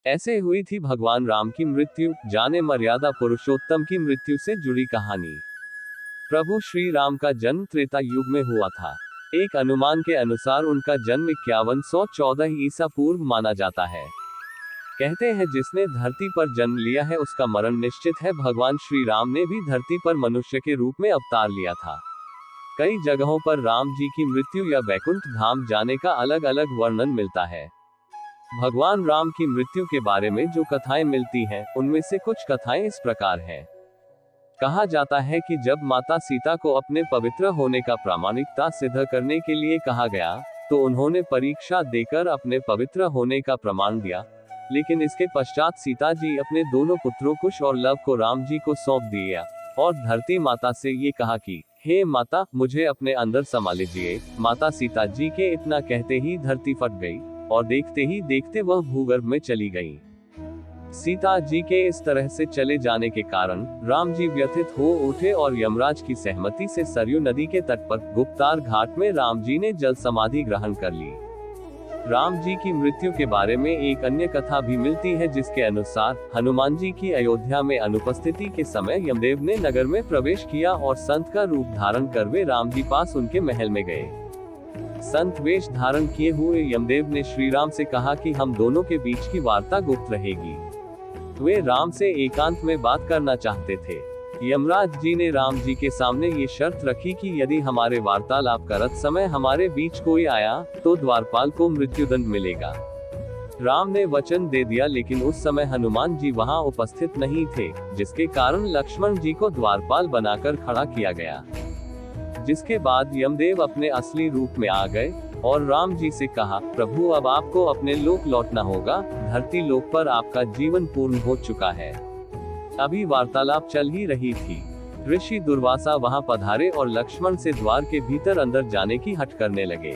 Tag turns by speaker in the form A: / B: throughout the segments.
A: ऐसे हुई थी भगवान राम की मृत्यु। जाने मर्यादा पुरुषोत्तम की मृत्यु से जुड़ी कहानी। प्रभु श्री राम का जन्म त्रेता युग में हुआ था। एक अनुमान के अनुसार उनका जन्म 5114 ईसा पूर्व माना जाता है। कहते हैं जिसने धरती पर जन्म लिया है उसका मरण निश्चित है। भगवान श्री राम ने भी धरती पर मनुष्य के रूप में अवतार लिया था। कई जगहों पर राम जी की मृत्यु या वैकुंठ धाम जाने का अलग अलग वर्णन मिलता है। भगवान राम की मृत्यु के बारे में जो कथाएं मिलती हैं, उनमें से कुछ कथाएं इस प्रकार हैं। कहा जाता है कि जब माता सीता को अपने पवित्र होने का प्रामाणिकता सिद्ध करने के लिए कहा गया, तो उन्होंने परीक्षा देकर अपने पवित्र होने का प्रमाण दिया। लेकिन इसके पश्चात सीता जी अपने दोनों पुत्रों कुश और लव को राम जी को सौंप दिया और धरती माता से ये कहा कि हे माता, मुझे अपने अंदर समा लीजिए। माता सीता जी के इतना कहते ही धरती फट गई और देखते ही देखते वह भूगर्भ में चली गई। सीता जी के इस तरह से चले जाने के कारण राम जी व्यथित हो उठे और यमराज की सहमति से सरयू नदी के तट पर गुप्तार घाट में राम जी ने जल समाधि ग्रहण कर ली। राम जी की मृत्यु के बारे में एक अन्य कथा भी मिलती है, जिसके अनुसार हनुमान जी की अयोध्या में अनुपस्थिति के समय यमदेव ने नगर में प्रवेश किया और संत का रूप धारण कर वे राम जी पास उनके महल में गए। संत वेश धारण किए हुए यमदेव ने श्री राम से कहा कि हम दोनों के बीच की वार्ता गुप्त रहेगी। वे राम से एकांत में बात करना चाहते थे। यमराज जी ने राम जी के सामने ये शर्त रखी कि यदि हमारे वार्तालाप करत समय हमारे बीच कोई आया तो द्वारपाल को मृत्युदंड मिलेगा। राम ने वचन दे दिया, लेकिन उस समय हनुमान जी वहां उपस्थित नहीं थे, जिसके कारण लक्ष्मण जी को द्वारपाल बनाकर खड़ा किया गया। जिसके बाद यमदेव अपने असली रूप में आ गए और राम जी से कहा, प्रभु अब आपको अपने लोक लौटना होगा। धरती लोक पर आपका जीवन पूर्ण हो चुका है। अभी वार्तालाप चल ही रही थी। ऋषि दुर्वासा वहां पधारे और लक्ष्मण से द्वार के भीतर अंदर जाने की हट करने लगे।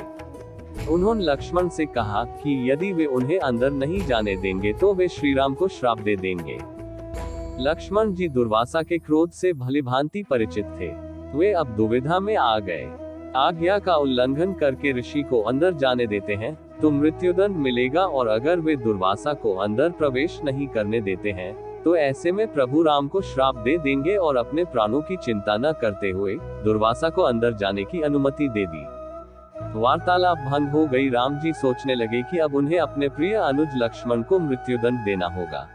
A: उन्होंने लक्ष्मण से कहा कि यदि वे उन्हें अंदर नहीं जाने देंगे तो वे श्री राम को श्राप दे देंगे। लक्ष्मण जी दुर्वासा के क्रोध से भलीभांति परिचित थे। वे अब दुविधा में आ गए। आज्ञा का उल्लंघन करके ऋषि को अंदर जाने देते हैं तो मृत्युदंड मिलेगा, और अगर वे दुर्वासा को अंदर प्रवेश नहीं करने देते हैं तो ऐसे में प्रभु राम को श्राप दे देंगे और अपने प्राणों की चिंता न करते हुए दुर्वासा को अंदर जाने की अनुमति दे दी। वार्तालाप भंग हो गई। राम जी सोचने लगे कि अब उन्हें अपने प्रिय अनुज लक्ष्मण को मृत्युदंड देना होगा।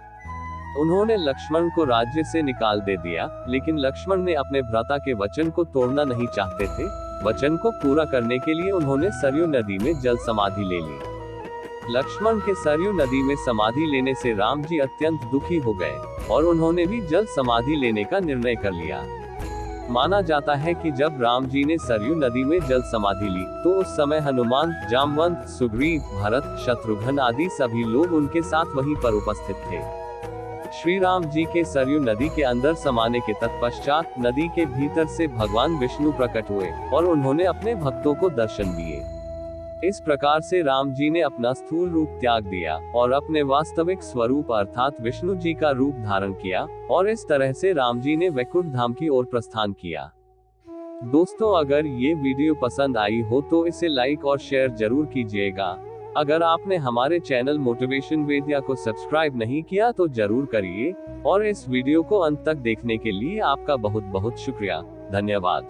A: उन्होंने लक्ष्मण को राज्य से निकाल दे दिया, लेकिन लक्ष्मण ने अपने भ्राता के वचन को तोड़ना नहीं चाहते थे। वचन को पूरा करने के लिए उन्होंने सरयू नदी में जल समाधि ले ली। लक्ष्मण के सरयू नदी में समाधि लेने से राम जी अत्यंत दुखी हो गए और उन्होंने भी जल समाधि लेने का निर्णय कर लिया। माना जाता है कि जब राम जी ने सरयू नदी में जल समाधि ली तो उस समय हनुमान, जामवंत, सुग्रीव, भरत, शत्रुघ्न आदि सभी लोग उनके साथ वहीं पर उपस्थित थे। श्री राम जी के सरयू नदी के अंदर समाने के तत्पश्चात नदी के भीतर से भगवान विष्णु प्रकट हुए और उन्होंने अपने भक्तों को दर्शन दिए। इस प्रकार से राम जी ने अपना स्थूल रूप त्याग दिया और अपने वास्तविक स्वरूप अर्थात विष्णु जी का रूप धारण किया, और इस तरह से राम जी ने वैकुंठ धाम की ओर प्रस्थान किया। दोस्तों, अगर ये वीडियो पसंद आई हो तो इसे लाइक और शेयर जरूर कीजिएगा। अगर आपने हमारे चैनल मोटिवेशन वेदिया को सब्सक्राइब नहीं किया तो जरूर करिए, और इस वीडियो को अंत तक देखने के लिए आपका बहुत बहुत शुक्रिया। धन्यवाद।